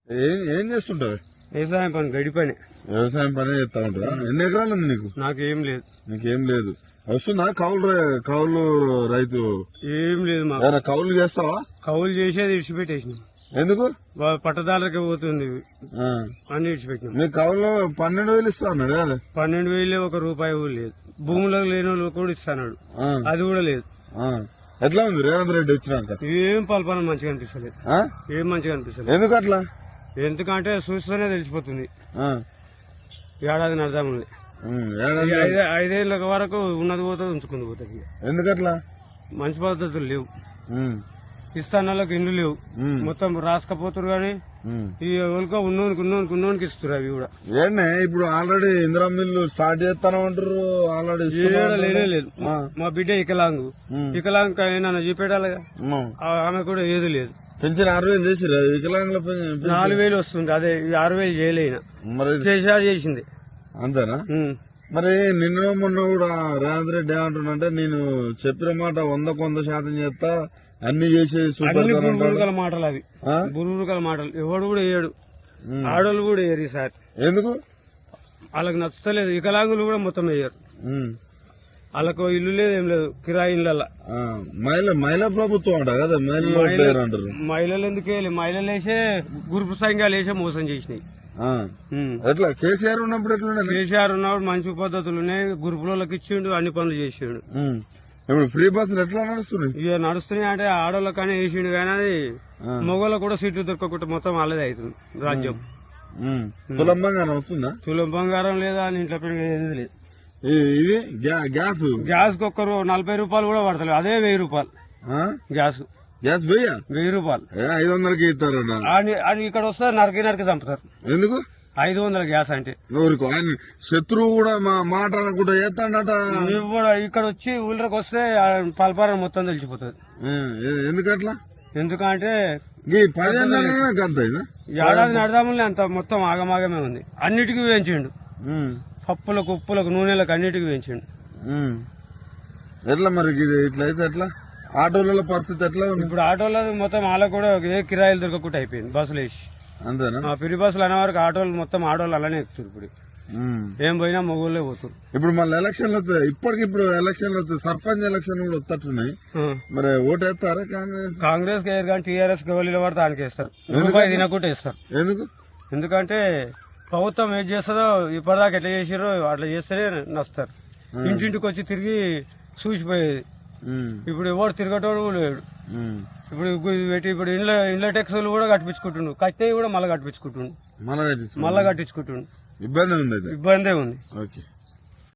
ఏం చేస్తుంటావు? వ్యవసాయం పని, గడి పని. వ్యవసాయం పని చేస్తా ఉంటావా? ఎన్ని ఎకరాలు ఉంది నీకు? నాకేం లేదు. నీకేం లేదు. వస్తుందా కౌలు రైతు? ఏం లేదు మాకు. కౌలు చేస్తావా? కౌలు చేసేది ఇడిచిపెట్టేసినాం. ఎందుకు? పట్టదారులకి పోతుంది అని ఇడిచిపెట్టినాం. నీ కౌలు 12,000 ఇస్తా అన్నాడు కదా? 12,000 ఒక రూపాయి కూడా లేదు. భూములో లేని వాళ్ళు కూడా ఇస్తాడు, అది కూడా లేదు. ఎట్లా ఉంది రేవంత్ రెడ్డి వచ్చినాక? ఏం పల్పన మంచిగా అనిపిస్తలేదు. ఏం మంచిగా అనిపిస్తలేదు. ఎందుకు అట్లా? ఎందుకంటే చూస్తేనే తెలిసిపోతుంది. ఏడాది నడదాముంది. 5 ఏళ్ళ వరకు ఉన్నది పోతుంది, ఉంచుకుంది పోతుంది. ఎందుకట్లా? మంచి పద్ధతులు లేవు. ఇస్తానాలకు ఇండ్లు లేవు, మొత్తం రాసుకపోతురు గానీ ఈ ఎవరికో ఉన్నోనికి ఇస్తారు. అవి కూడా ఏంటే ఇప్పుడు ఆల్రెడీ ఇందిరా మిల్లు స్టార్ట్ చేస్తానంటారు. ఆల్రెడీ లేనే లేదు. మా బిడ్డ వికలాంగ్ అయినా చూపెట్టాలిగా. ఆమె కూడా ఏది లేదు. పెంచిన 6,000 చేసిరా? వికలాంగుల 4,000 వస్తుంది. అదే 6,000 చేయలేనా? మరి కేసీఆర్ చేసింది అంతేనా? మరి నిన్న మొన్న కూడా రేవంత్ రెడ్డి ఏమంటున్నంటే, నేను చెప్పిన మాట 100% చేస్తా, అన్ని చేసే బురుగుల మాటలు. అవి బురుగుల మాటలు. ఎవడు కూడా వేయడు, ఆడోళ్ళు కూడా వేయరు ఈసారి. ఎందుకు? వాళ్ళకి నచ్చలేదు. వికలాంగులు కూడా మొత్తం వేయరు. వాళ్ళకు ఇల్లు లేదు, ఏం లేదు, కిరాయి ఇళ్ళ. మహిళా ప్రభుత్వం అంట కదా? అంటారు. మహిళలు ఎందుకు వేయాలి? మహిళలు వేసే గ్రూప్ సంఘాలు వేసే మోసం చేసినాయి. ఎట్లా? కేసీఆర్ ఉన్నప్పుడు ఎట్లా? కేసీఆర్ ఉన్నప్పుడు మంచి పద్ధతులు ఉన్నాయి. గ్రూపులకి ఇచ్చిండు, అన్ని పనులు చేసిండు. ఇప్పుడు ఫ్రీ బస్సులు ఎట్లా నడుస్తున్నాయి? ఇక నడుస్తున్నాయి అంటే ఆడోళ్ళకనే వేసిండు, కానీ అది మగవాళ్ళకు కూడా సీట్లు దొరకకుండా మొత్తం వాళ్ళదే అవుతుంది రాజ్యం. తులం బంగారం వస్తుందా? తులం బంగారం లేదా అని ఇంట్లో ఏది లేదు. ఇది గ్యాస్ కు 40 రూపాయలు కూడా పడతలేదు. అదే 1,000 రూపాయలు గ్యాస్. 1,000 రూపాయలు 500కి ఇస్తారు. ఇక్కడ వస్తే నరికి చంపుతారు. ఎందుకు? 500 గ్యాస్ అంటే ఆయన శత్రువు కూడా మాట అనుకుంటా చేస్తాడట. ఇక్కడ వచ్చి ఊళ్ళకి వస్తే పల్పారం మొత్తం తెలిసిపోతుంది. ఎందుకట్లా? ఎందుకంటే 10 ఏడాది నడదాములే అంత మొత్తం ఆగమాగమే ఉంది. అన్నిటికీ వేయించిండు. పప్పులకు, ఉప్పులకు, నూనెలకు అన్నిటికీ వేయించిండు. ఎట్లా మరి ఇట్లయితే ఎట్లా? ఆటోల పరిస్థితి ఎట్లా ఉంది? ఇప్పుడు ఆటోలో మొత్తం వాళ్ళకు కూడా ఏ కిరాయిలు దొరకకుండా అయిపోయింది. బస్సులు వేసి అంతేనా? ఫ్రీ బస్సులు అనే వరకు ఆటోలు మొత్తం ఆటోలు అలానే ఎక్కుతారు. ఇప్పుడు ఏం పోయినా మొగోళ్ళే పోతారు. ఇప్పుడు మళ్ళీ ఎలక్షన్లు వస్తాయి. ఇప్పటికిప్పుడు ఎలక్షన్లు వస్తాయి. సర్పంచ్ ఎలక్షన్ కూడా వస్తున్నాయి. మరి ఓటు వేస్తారా? కాంగ్రెస్ కి వేయరు, కానీ టీఆర్ఎస్ కి వెళ్ళి పడితే ఆయనకి వేస్తారు. రూపాయి తినకుండా వేస్తారు. ఎందుకంటే ప్రభుత్వం ఏం చేస్తుందో ఇప్పటిదాకా ఎట్లా చేసారో అట్లా చేస్తేనే నస్తారు. ఇంటింటికి వచ్చి తిరిగి చూసిపోయేది. ఇప్పుడు ఎవరు తిరగటోడు లేడు. ఇప్పుడు ఇండ్ల ట్యాక్సులు కూడా కట్టించుకుంటుండు. కట్టే కూడా మళ్ళీ కట్టించుకుంటుండు. ఇబ్బందే ఉంది. ఓకే.